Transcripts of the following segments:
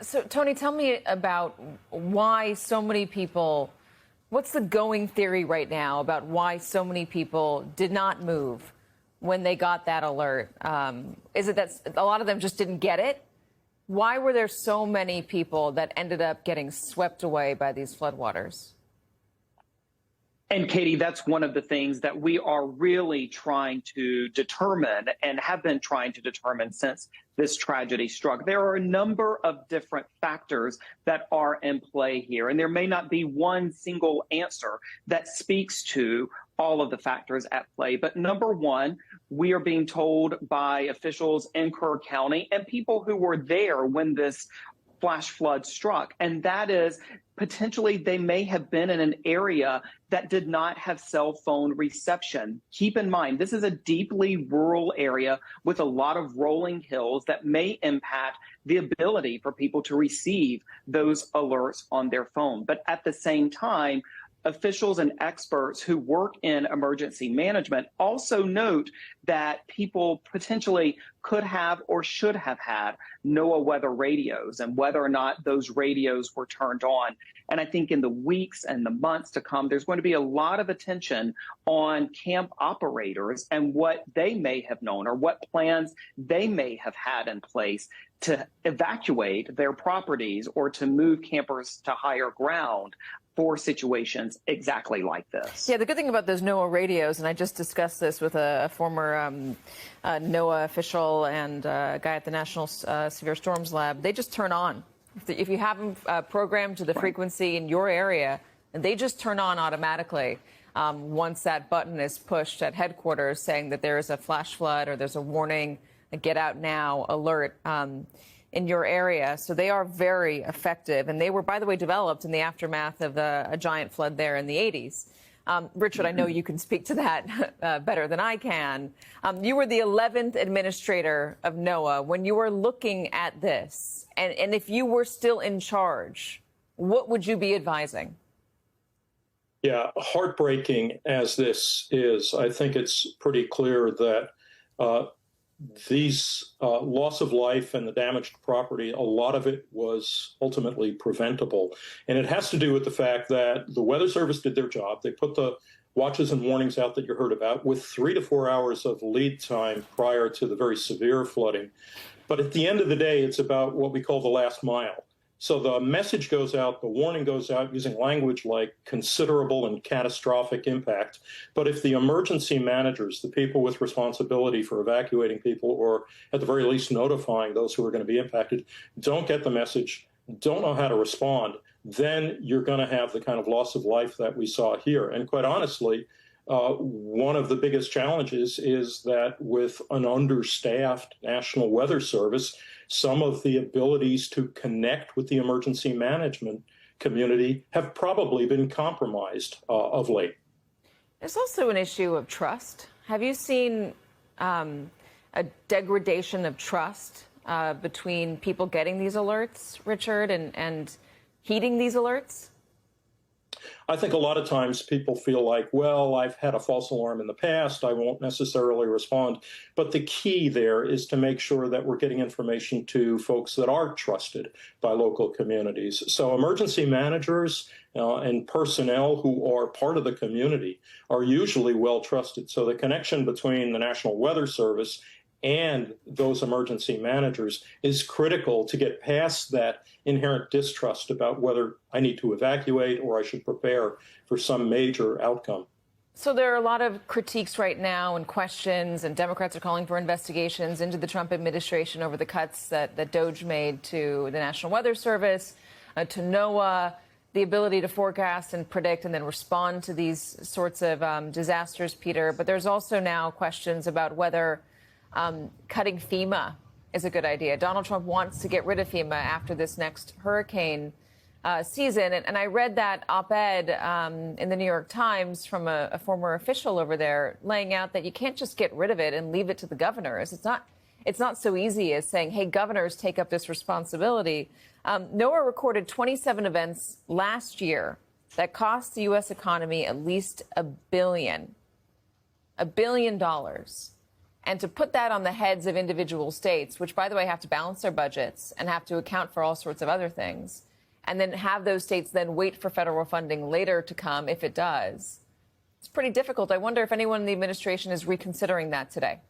So, Tony, tell me about why so many people, what's the going theory right now about why so many people did not move when they got that alert? Is it that a lot of them just didn't get it? Why were there so many people that ended up getting swept away by these floodwaters? And Katie, that's one of the things that we are really trying to determine and have been trying to determine since this tragedy struck. There are a number of different factors that are in play here, and there may not be one single answer that speaks to all of the factors at play. But number one, we are being told by officials in Kerr County and people who were there when this flash flood struck, and that is potentially they may have been in an area that did not have cell phone reception. Keep in mind, this is a deeply rural area with a lot of rolling hills that may impact the ability for people to receive those alerts on their phone. But at the same time, officials and experts who work in emergency management also note that people potentially could have or should have had NOAA weather radios and whether or not those radios were turned on. And I think in the weeks and the months to come, there's going to be a lot of attention on camp operators and what they may have known or what plans they may have had in place to evacuate their properties or to move campers to higher ground for situations exactly like this. Yeah, the good thing about those NOAA radios, and I just discussed this with a former NOAA official and a guy at the National Severe Storms Lab, they just turn on. If you have them programmed to the frequency in your area, and they just turn on automatically once that button is pushed at headquarters saying that there is a flash flood or there's a warning, a get out now alert in your area. So they are very effective. And they were, by the way, developed in the aftermath of a giant flood there in the 80s. Richard, I know you can speak to that better than I can. You were the 11th administrator of NOAA. When you were looking at this, and if you were still in charge, what would you be advising? Yeah, heartbreaking as this is, I think it's pretty clear that these loss of life and the damaged property, a lot of it was ultimately preventable. And it has to do with the fact that the Weather Service did their job. They put the watches and warnings out that you heard about with 3 to 4 hours of lead time prior to the very severe flooding. But at the end of the day, it's about what we call the last mile. So the message goes out, the warning goes out using language like considerable and catastrophic impact. But if the emergency managers, the people with responsibility for evacuating people or at the very least notifying those who are going to be impacted, don't get the message, don't know how to respond, then you're going to have the kind of loss of life that we saw here. And quite honestly, one of the biggest challenges is that with an understaffed National Weather Service, some of the abilities to connect with the emergency management community have probably been compromised of late. There's also an issue of trust. Have you seen a degradation of trust between people getting these alerts, Richard, and heeding these alerts? I think a lot of times people feel like, well, I've had a false alarm in the past, I won't necessarily respond. But the key there is to make sure that we're getting information to folks that are trusted by local communities. So emergency managers and personnel who are part of the community are usually well trusted. So the connection between the National Weather Service and those emergency managers is critical to get past that inherent distrust about whether I need to evacuate or I should prepare for some major outcome. So there are a lot of critiques right now and questions, and Democrats are calling for investigations into the Trump administration over the cuts that DOGE made to the National Weather Service, to NOAA, the ability to forecast and predict and then respond to these sorts of disasters, Peter. But there's also now questions about whether cutting FEMA is a good idea. Donald Trump wants to get rid of FEMA after this next hurricane season. And I read that op-ed in the New York Times from a former official over there laying out that you can't just get rid of it and leave it to the governors. It's not so easy as saying, hey, governors, take up this responsibility. NOAA recorded 27 events last year that cost the U.S. economy at least $1 billion. and to put that on the heads of individual states, which, by the way, have to balance their budgets and have to account for all sorts of other things, and then have those states then wait for federal funding later to come if it does. It's pretty difficult. I wonder if anyone in the administration is reconsidering that today.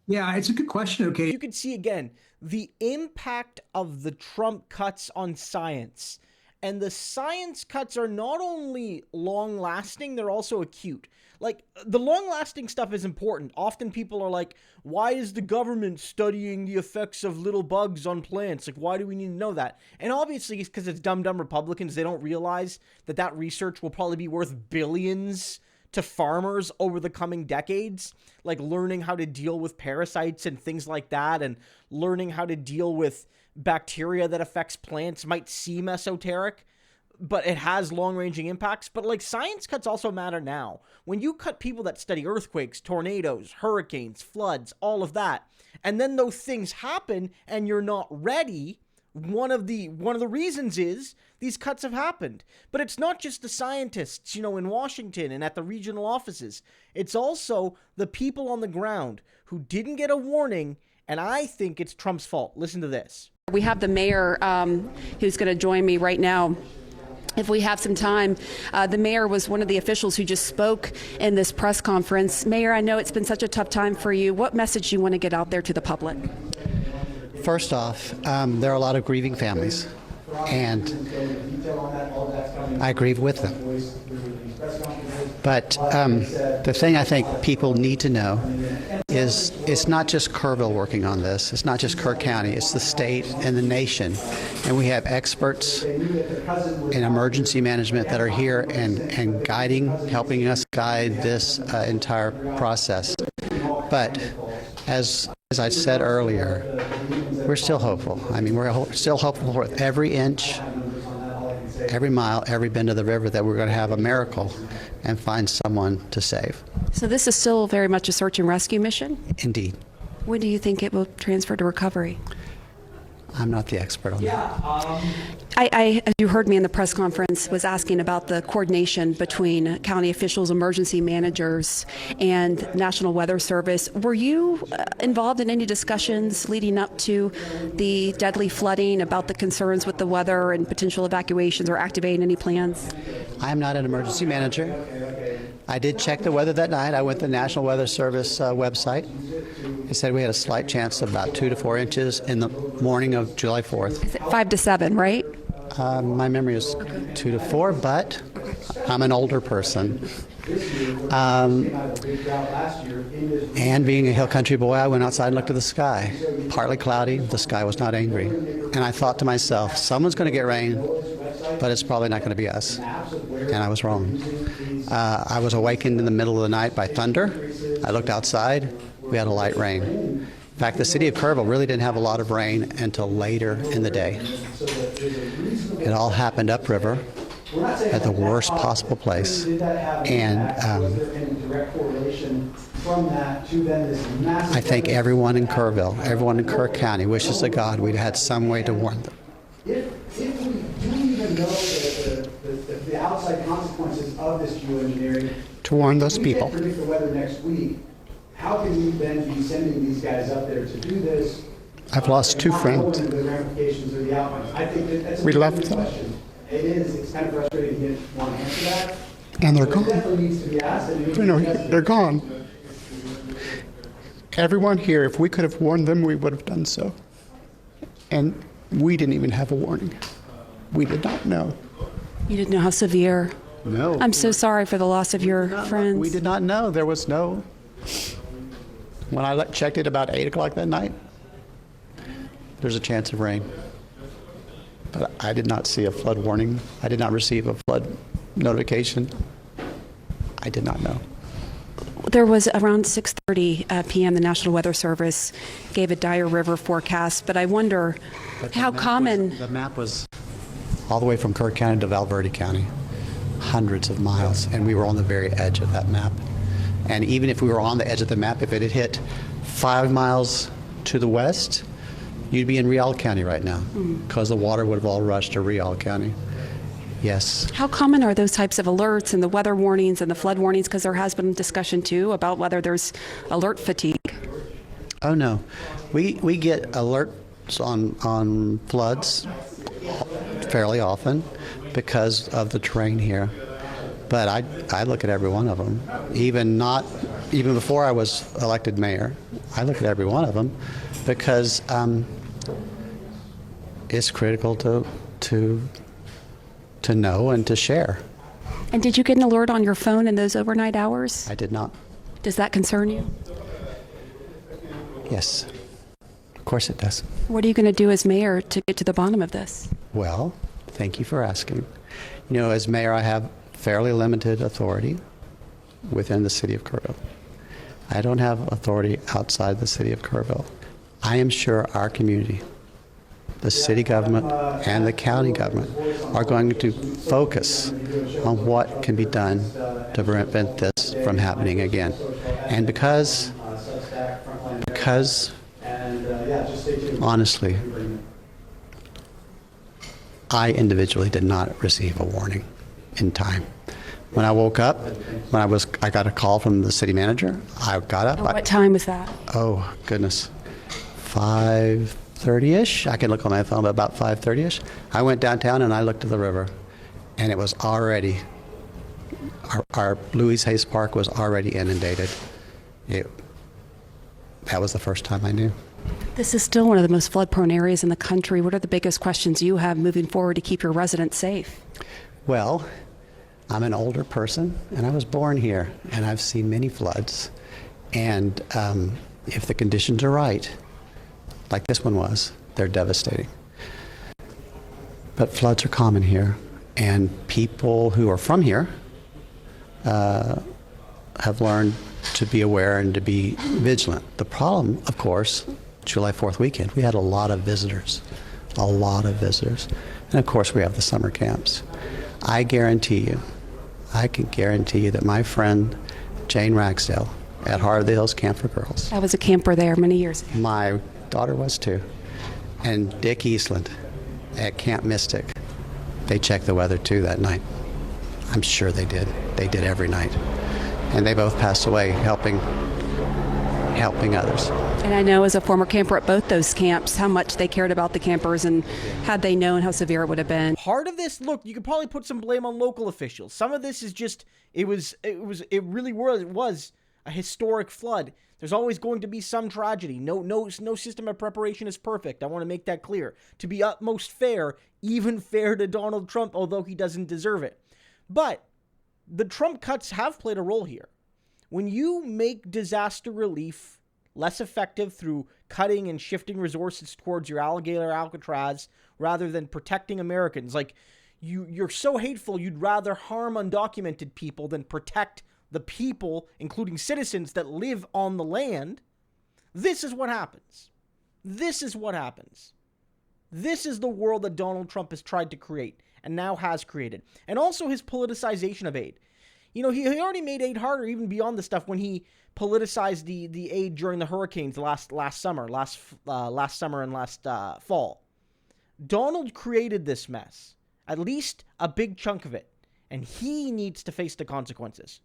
Yeah, it's a good question. Okay. You can see again the impact of the Trump cuts on science. And the science cuts are not only long-lasting, they're also acute. Like, the long-lasting stuff is important. Often people are like, why is the government studying the effects of little bugs on plants? Like, why do we need to know that? And obviously, it's because it's dumb Republicans. They don't realize that that research will probably be worth billions to farmers over the coming decades, like learning how to deal with parasites and things like that, and learning how to deal with bacteria that affects plants. Might seem esoteric, but it has long-ranging impacts. But like, science cuts also matter now. When you cut people that study earthquakes, tornadoes, hurricanes, floods, all of that, and then those things happen and you're not ready, one of the reasons is these cuts have happened. But it's not just the scientists, you know, in Washington and at the regional offices. It's also the people on the ground who didn't get a warning, and I think it's Trump's fault. Listen to this. We have the mayor who's going to join me right now. If we have some time, the mayor was one of the officials who just spoke in this press conference. Mayor, I know it's been such a tough time for you. What message do you want to get out there to the public? First off, there are a lot of grieving families, and I grieve with them. But the thing I think people need to know is it's not just Kerrville working on this. It's not just Kerr County. It's the state and the nation. And we have experts in emergency management that are here and guiding, helping us guide this entire process. But as I said earlier, we're still hopeful. I mean, we're still hopeful for every inch, every mile, every bend of the river that we're going to have a miracle and find someone to save. So this is still very much a search and rescue mission? Indeed. When do you think it will transfer to recovery? I'm not the expert on that. I, as you heard me in the press conference, was asking about the coordination between county officials, emergency managers, and National Weather Service. Were you involved in any discussions leading up to the deadly flooding about the concerns with the weather and potential evacuations or activating any plans? I'm not an emergency manager. I did check the weather that night. I went to the National Weather Service website. It said we had a slight chance of about 2 to 4 inches in the morning of July 4th. Is it 5 to 7, right? My memory is 2 to 4, but I'm an older person. And being a hill country boy, I went outside and looked at the sky. Partly cloudy, the sky was not angry. And I thought to myself, someone's going to get rain, but it's probably not going to be us. And I was wrong. I was awakened in the middle of the night by thunder. I looked outside. We had a light rain. In fact, the city of Kerrville really didn't have a lot of rain until later in the day. It all happened upriver at the worst possible place. And I think everyone in Kerrville, everyone in Kerr County wishes to God we'd had some way to warn them. If we do even know the outside consequences of this geoengineering, to warn those people. If we can't predict the weather next week, how can we then be sending these guys up there to do this? I've lost 2 friends. The ramifications or the outcomes. I think that's We a left good them. question. It is. It's kind of frustrating to get one answer to that. And they're But gone. it definitely needs to be asked. And You know, they're gone. Everyone here, if we could have warned them, we would have done so. And we didn't even have a warning. We did not know. You didn't know how severe. No. I'm so sorry for the loss of your friends. We did not know. There was no. When I checked it about 8 o'clock that night, there's a chance of rain. But I did not see a flood warning. I did not receive a flood notification. I did not know. There was around 6:30 p.m. the National Weather Service gave a dire river forecast, but I wonder how common. The map was all the way from Kerr County to Valverde County, hundreds of miles, and we were on the very edge of that map. And even if we were on the edge of the map, if it had hit 5 miles to the west, you'd be in Rial County right now, because the water would have all rushed to Rial County. Yes. How common are those types of alerts and the weather warnings and the flood warnings? Because there has been discussion too about whether there's alert fatigue. Oh no, we get alerts on floods fairly often because of the terrain here. But I look at every one of them, even before I was elected mayor. I look at every one of them because it's critical to know and to share. And did you get an alert on your phone in those overnight hours? I did not. Does that concern you? Yes, of course it does. What are you going to do as mayor to get to the bottom of this? Well, thank you for asking. You know, as mayor, I have fairly limited authority within the city of Kerrville. I don't have authority outside the city of Kerrville. I am sure our community, the city government and the county government, are going to focus on what can be done to prevent this from happening again. And because honestly, I individually did not receive a warning in time. When I woke up, I got a call from the city manager. I got up. What time was that? Oh, goodness. 5:30-ish. I can look on my phone, but about 5:30-ish. I went downtown and I looked at the river, and it was already, our Louise Hayes Park was already inundated. That was the first time I knew. This is still one of the most flood-prone areas in the country. What are the biggest questions you have moving forward to keep your residents safe? Well, I'm an older person, and I was born here, and I've seen many floods. And if the conditions are right, like this one was, they're devastating. But floods are common here, and people who are from here have learned to be aware and to be vigilant. The problem, of course, July 4th weekend, we had a lot of visitors. And of course, we have the summer camps. I can guarantee you that my friend Jane Ragsdale at Heart of the Hills Camp for Girls. I was a camper there many years ago. My daughter was too. And Dick Eastland at Camp Mystic, they checked the weather too that night. I'm sure they did. They did every night. And they both passed away helping others. And I know as a former camper at both those camps how much they cared about the campers, and had they known how severe it would have been. Part of this, look, you could probably put some blame on local officials. Some of this is just, it really was a historic flood. There's always going to be some tragedy. No system of preparation is perfect. I want to make that clear. To be utmost fair, even fair to Donald Trump, although he doesn't deserve it. But the Trump cuts have played a role here. When you make disaster relief less effective through cutting and shifting resources towards your alligator Alcatraz rather than protecting Americans, like you're so hateful you'd rather harm undocumented people than protect the people, including citizens that live on the land, this is what happens. This is what happens. This is the world that Donald Trump has tried to create and now has created. And also his politicization of aid. You know, he already made aid harder even beyond the stuff when he politicized the aid during the hurricanes last summer and last fall. Donald created this mess, at least a big chunk of it, and he needs to face the consequences.